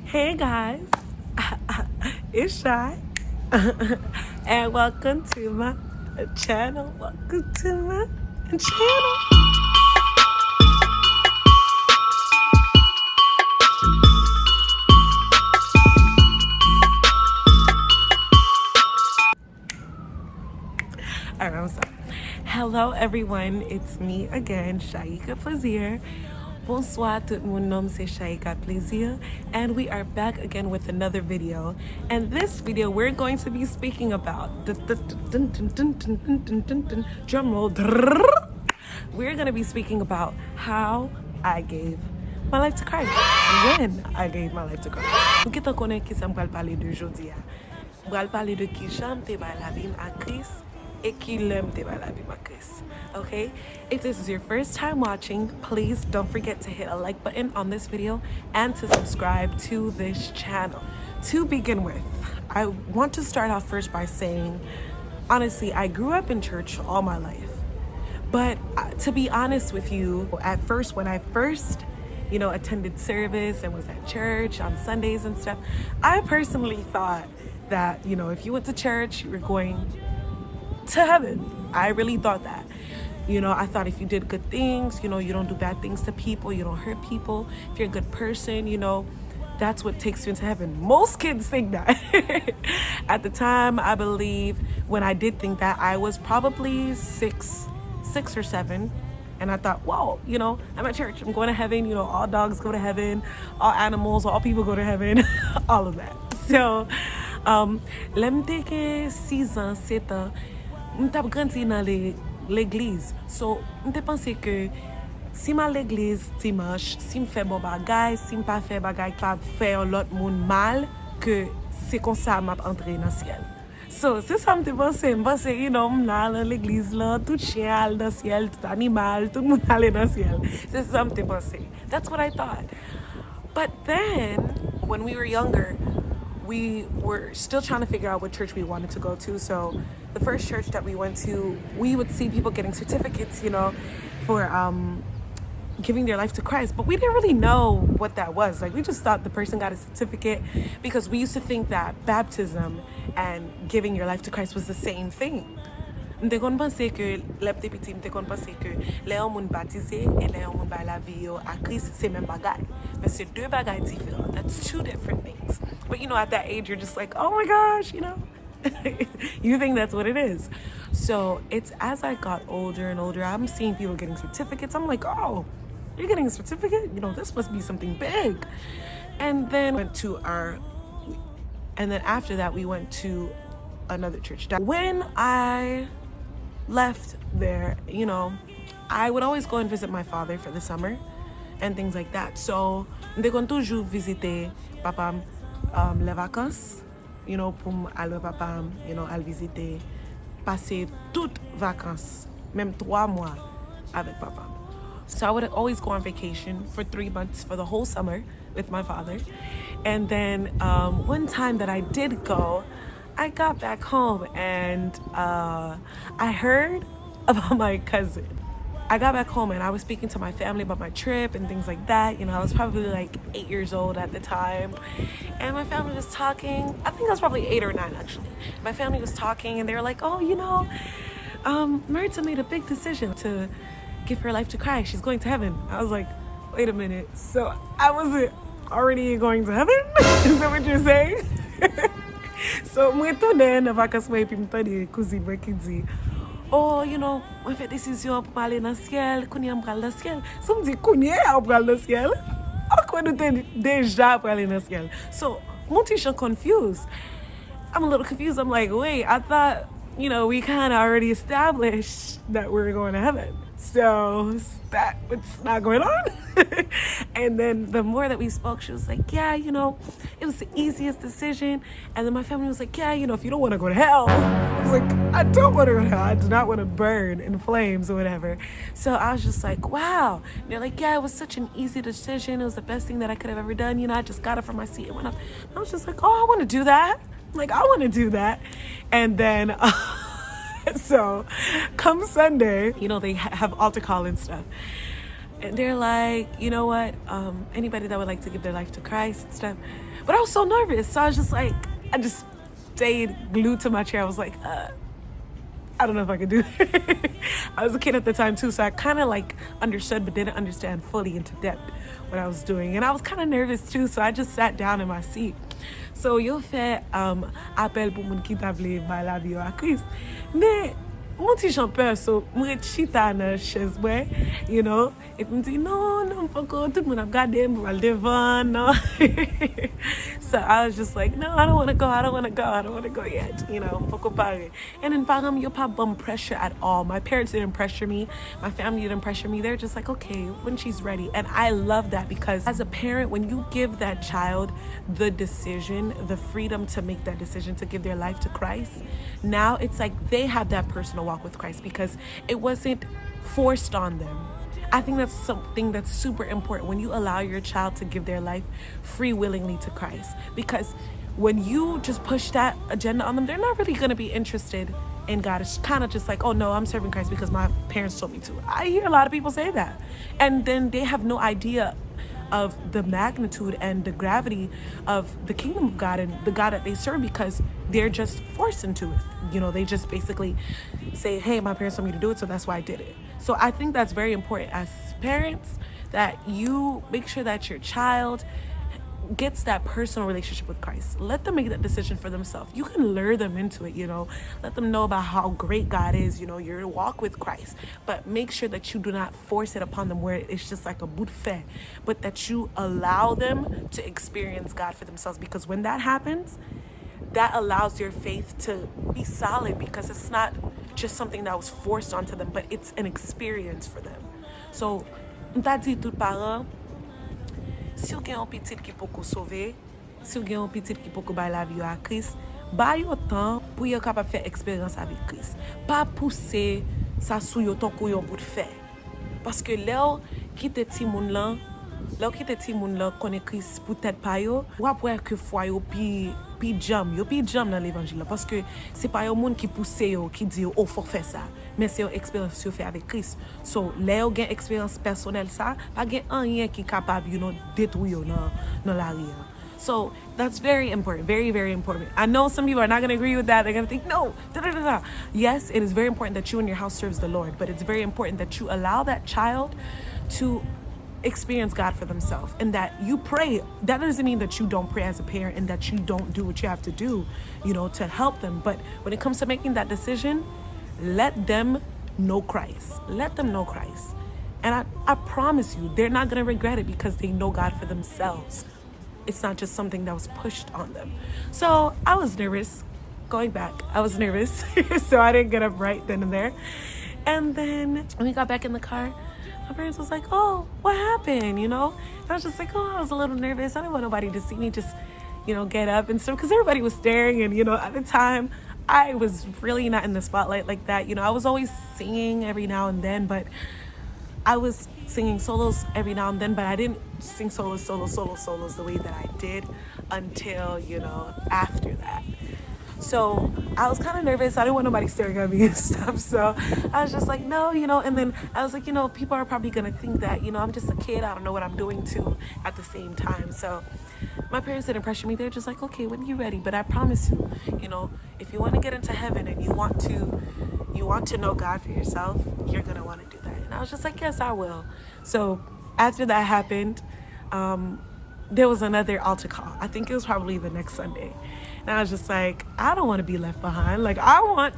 Hey guys, it's Shy, and welcome to my channel. Welcome to my channel. Alright, I'm sorry. Hello everyone, it's me again, Shaika Plaisir. Bonsoir tout le monde, nom c'est Shaika Plaisir, and we are back again with another video. And this video we're going to be speaking about drum roll. We're going to be speaking about how I gave my life to Christ. When I gave my life to Christ. Kita connaît qui ça me parler de aujourd'hui. Je vais parler de qui j'aime te la vie à Christ. Okay, if this is your first time watching, please don't forget to hit a like button on this video and to subscribe to this channel. To begin with, I want to start off first by saying, honestly, I grew up in church all my life, but to be honest with you, at first when I first attended service and was at church on Sundays and stuff, I personally thought that if you went to church you were going to heaven. I really thought that. I thought if you did good things, you don't do bad things to people, you don't hurt people, if you're a good person, that's what takes you into heaven. Most kids think that. At the time, I believe when I did think that, I was probably six or seven. And I thought, whoa, I'm at church, I'm going to heaven, all dogs go to heaven, all animals, all people go to heaven, all of that. So, let me take 6 ans, 7 ans, m'tap grandi dans l'église. So, m'te pensé que si ma l'église dimanche, si m'fait bon bagay, si m'pa fait bagay qui va faire l'autre monde mal, que c'est comme ça m'a entré dans ciel. So, c'est ça m'te pensé. M'pensé, m'la dans l'église là, tout chien al dans ciel, tout animal, tout monde aller dans ciel. C'est ça m'te pensé. That's what I thought. But then, when we were younger, we were still trying to figure out what church we wanted to go to. So the first church that we went to, we would see people getting certificates, for giving their life to Christ. But we didn't really know what that was. Like, we just thought the person got a certificate because we used to think that baptism and giving your life to Christ was the same thing. M'te kon pense que l'epte petit, m'te kon pense que les gens moun baptisé et les gens moun bay la vie yo à Christ, c'est même bagay. Mais c'est deux bagay différents. That's two different things. But at that age, you're just like, oh my gosh, you think that's what it is. So it's as I got older and older, I'm seeing people getting certificates. I'm like, oh, you're getting a certificate? This must be something big. And then after that, we went to another church. When I left there, I would always go and visit my father for the summer and things like that. So, je kon toujours visiter papa les vacances, pour aller papa, al visiter, passer toutes vacances, même 3 mois avec papa. So I would always go on vacation for 3 months for the whole summer with my father. And then one time that I did go, I got back home and I heard about my cousin. I got back home and I was speaking to my family about my trip and things like that. I was probably like 8 years old at the time. And my family was talking. I think I was probably 8 or 9 actually. My family was talking and they were like, oh, Maritza made a big decision to give her life to Christ. She's going to heaven. I was like, wait a minute. So I wasn't already going to heaven? Is that what you're saying? So mwen tourne nan vacances mwen puis m'tande cousine mwen qui dit, oh, mwen fait décision pour aller dans ciel, kounye m'pral dans ciel. So m'di kounye ou pral dans ciel? Akwen nou te déjà pour aller dans ciel. So mon ti chan confused. I'm a little confused. I'm like, wait, I thought, we kind of already established that we were going to heaven. So what's not going on? And then the more that we spoke, she was like, yeah, it was the easiest decision. And then my family was like, yeah, if you don't want to go to hell. I was like, I don't want to go to hell. I do not want to burn in flames or whatever. So I was just like, wow. And they're like, yeah, it was such an easy decision. It was the best thing that I could have ever done. I just got up from my seat and went up. I was just like, oh, I want to do that. Like, I want to do that. And then So come Sunday, they have altar call and stuff. And they're like, you know what, anybody that would like to give their life to Christ and stuff. But I was so nervous, so I was just like, I just stayed glued to my chair. I was like, I don't know if I could do it. I was a kid at the time too, so I kind of like understood but didn't understand fully into depth what I was doing. And I was kind of nervous too, so I just sat down in my seat. So yo fait appel pour moun ki ta vle bay la vie à Christ. Mais mon petit champeur, so mwen chita nan chaise mwen, you know, et mwen di, non, poko, tout moun ap gade, mwen al devan, no. So I was just like, no, I don't want to go yet, you know, poko pare. And then parang yo pa bum pressure at all. My parents didn't pressure me, my family didn't pressure me. They're just like, okay, when she's ready. And I love that, because as a parent, when you give that child the decision, the freedom to make that decision to give their life to Christ, now it's like they have that personal walk with Christ, because it wasn't forced on them. I think that's something that's super important, when you allow your child to give their life free willingly to Christ, because when you just push that agenda on them, they're not really going to be interested in God. It's kind of just like, oh no, I'm serving Christ because my parents told me to. I hear a lot of people say that, and then they have no idea of the magnitude and the gravity of the kingdom of God and the God that they serve, because they're just forced into it. You know, they just basically say, hey, my parents told me to do it, so that's why I did it. So I think that's very important as parents, that you make sure that your child gets that personal relationship with Christ. Let them make that decision for themselves. You can lure them into it, you know, let them know about how great God is, you know, your walk with Christ, but make sure that you do not force it upon them where it's just like a bout fait, but that you allow them to experience God for themselves, because when that happens, that allows your faith to be solid, because it's not just something that was forced onto them, but it's an experience for them. So, m'ta dit tout parent, si ou gen yon petit ki poko sauver, si ou gen yon petit ki poko bay la vie à Christ, bay yo temps pour yo capable faire expérience avec Christ. Pas pousser ça sou yo ton kou yon bout de faire. Parce que là qui te ti moun lan, là qui te ti moun lan connaît Christ peut-être pas yo, ou après que foi yo pi jam dans l'évangile, parce que c'est pas yo moun qui pousse yo, qui dit oh faut faire ça, mais c'est une expérience yo fait avec Christ. So là yo gen expérience personnelle ça, pas gen rien qui capable you know détruire yo dans la rue. So that's very important, very, very important. I know some people are not going to agree with that. They're going to think, no, da-da-da-da. Yes, it is very important that you and your house serves the Lord, but it's very important that you allow that child to experience God for themselves, and that you pray. That doesn't mean that you don't pray as a parent and that you don't do what you have to do, you know, to help them. But when it comes to making that decision, let them know Christ. Let them know Christ. And I promise you, they're not going to regret it, because they know God for themselves. It's not just something that was pushed on them. So I was nervous. Going back, I was nervous. So I didn't get up right then and there. And then when we got back in the car, my parents was like, oh, what happened, you know? And I was just like, oh, I was a little nervous. I didn't want nobody to see me just, you know, get up and stuff, because everybody was staring. And, you know, at the time, I was really not in the spotlight like that. You know, I was always singing every now and then, but I was singing solos every now and then, but I didn't sing solos the way that I did until, you know, after that. So I was kind of nervous. I didn't want nobody staring at me and stuff. So I was just like, no, you know, and then I was like, you know, people are probably going to think that, you know, I'm just a kid. I don't know what I'm doing too at the same time. So my parents didn't pressure me. They're just like, okay, when you're ready. But I promise you, you know, if you want to get into heaven and you want to know God for yourself, you're going to want to do that. And I was just like, yes, I will. So after that happened, there was another altar call. I think it was probably the next Sunday. And I was just like, I don't want to be left behind. Like, I want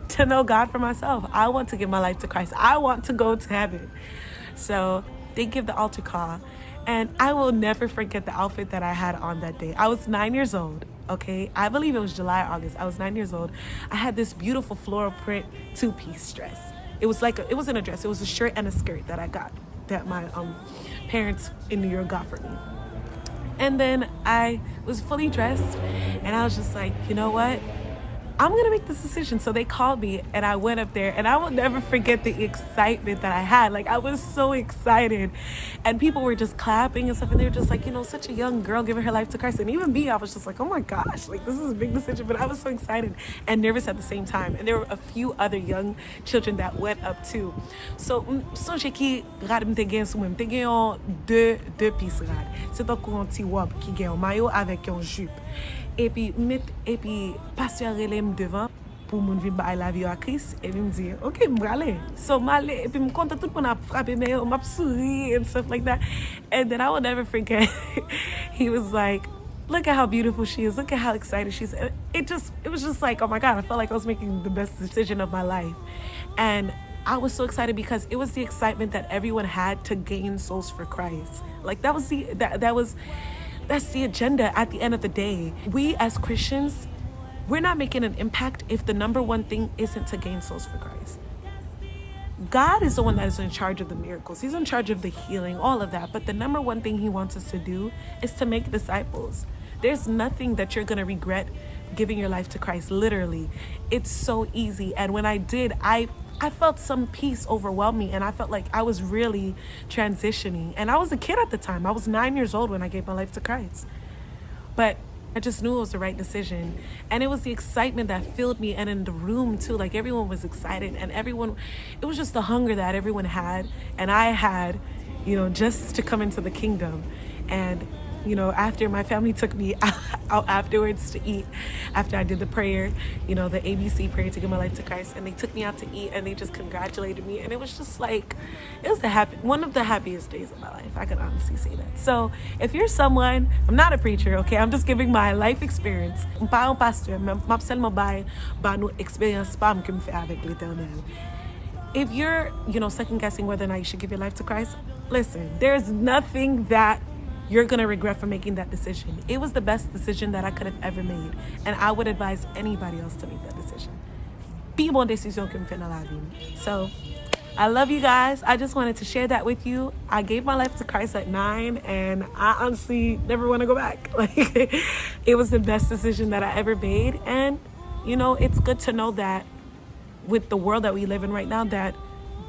to know God for myself. I want to give my life to Christ. I want to go to heaven. So they give the altar call. And I will never forget the outfit that I had on that day. I was 9 years old, okay? I believe it was July or August. I was 9 years old. I had this beautiful floral print two-piece dress. It was like, it wasn't a dress. It was a shirt and a skirt that I got, that my parents in New York got for me. And then I was fully dressed, and I was just like, you know what? I'm gonna make this decision. So they called me and I went up there, and I will never forget the excitement that I had. Like, I was so excited, and people were just clapping and stuff, and they were just like, you know, such a young girl giving her life to Christ. And even me, I was just like, oh my gosh, like, this is a big decision. But I was so excited and nervous at the same time. And there were a few other young children that went up too. So sonje ki rad mte gen sou mwen, mte gen yon deux pis rad. C'est donc un petit robe qui gen un maillot avec un jupe. Et puis pasteur relèm devant pour moun vin ba la vie à Christ, et puis me dit, OK, m'brale. So m'ale, et puis m'konta tout moun a frappé mais m'a souri and stuff like that. And then I will never forget, he was like, look at how beautiful she is, look at how excited she is. It was just like, oh my God, I felt like I was making the best decision of my life. And I was so excited because it was the excitement that everyone had to gain souls for Christ. Like, that was that's the agenda at the end of the day. We as Christians, we're not making an impact if the number one thing isn't to gain souls for Christ. God is the one that is in charge of the miracles. He's in charge of the healing, all of that. But the number one thing he wants us to do is to make disciples. There's nothing that you're going to regret giving your life to Christ, literally. It's so easy. And when I did, I felt some peace overwhelm me, and I felt like I was really transitioning. And I was a kid at the time. I was 9 years old when I gave my life to Christ. But I just knew it was the right decision. And it was the excitement that filled me, and in the room too, like, everyone was excited, and it was just the hunger that everyone had and I had, you know, just to come into the kingdom. And you know, after my family took me out afterwards to eat, after I did the prayer, you know, the ABC prayer to give my life to Christ, and they took me out to eat, and they just congratulated me, and it was just like, it was one of the happiest days of my life. I can honestly say that. So if you're someone, I'm not a preacher, okay, I'm just giving my life experience. I'm pas un pasteur, mais seulement ba nou expérience pa m ke m fè avec l'Éternel. If you're, you know, second guessing whether or not you should give your life to Christ, listen, there's nothing that you're going to regret for making that decision. It was the best decision that I could have ever made. And I would advise anybody else to make that decision. Pi bon décision que me fait dans la vie. So, I love you guys. I just wanted to share that with you. I gave my life to Christ at 9, and I honestly never want to go back. Like, it was the best decision that I ever made. And, you know, it's good to know that with the world that we live in right now, that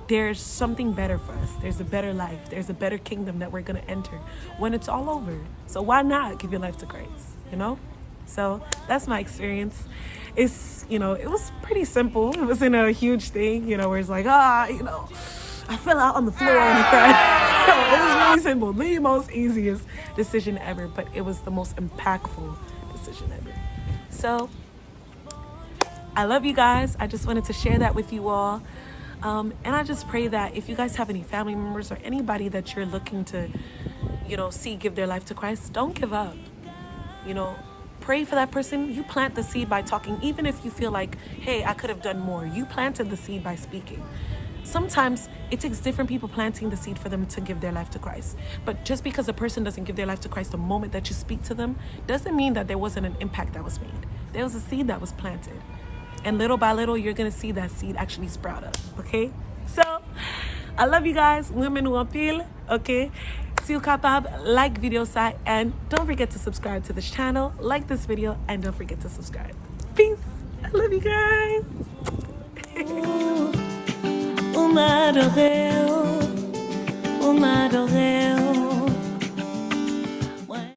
there's something better for us. There's a better life. There's a better kingdom that we're going to enter when it's all over. So why not give your life to Christ, you know? So that's my experience. It's, you know, it was pretty simple. It wasn't a huge thing, you know, where it's like, you know, I fell out on the floor and cried. It was really simple. The most easiest decision ever, but it was the most impactful decision ever. So I love you guys. I just wanted to share that with you all. And I just pray that if you guys have any family members or anybody that you're looking to, you know, see give their life to Christ, don't give up. You know, pray for that person. You plant the seed by talking, even if you feel like, hey, I could have done more. You planted the seed by speaking. Sometimes it takes different people planting the seed for them to give their life to Christ. But just because a person doesn't give their life to Christ the moment that you speak to them, doesn't mean that there wasn't an impact that was made. There was a seed that was planted. And little by little, you're going to see that seed actually sprout up, okay? So, I love you guys. Women who appeal, okay? Si vous capable, like video side, and don't forget to subscribe to this channel. Like this video, and don't forget to subscribe. Peace. I love you guys. M'adorer, m'adorer.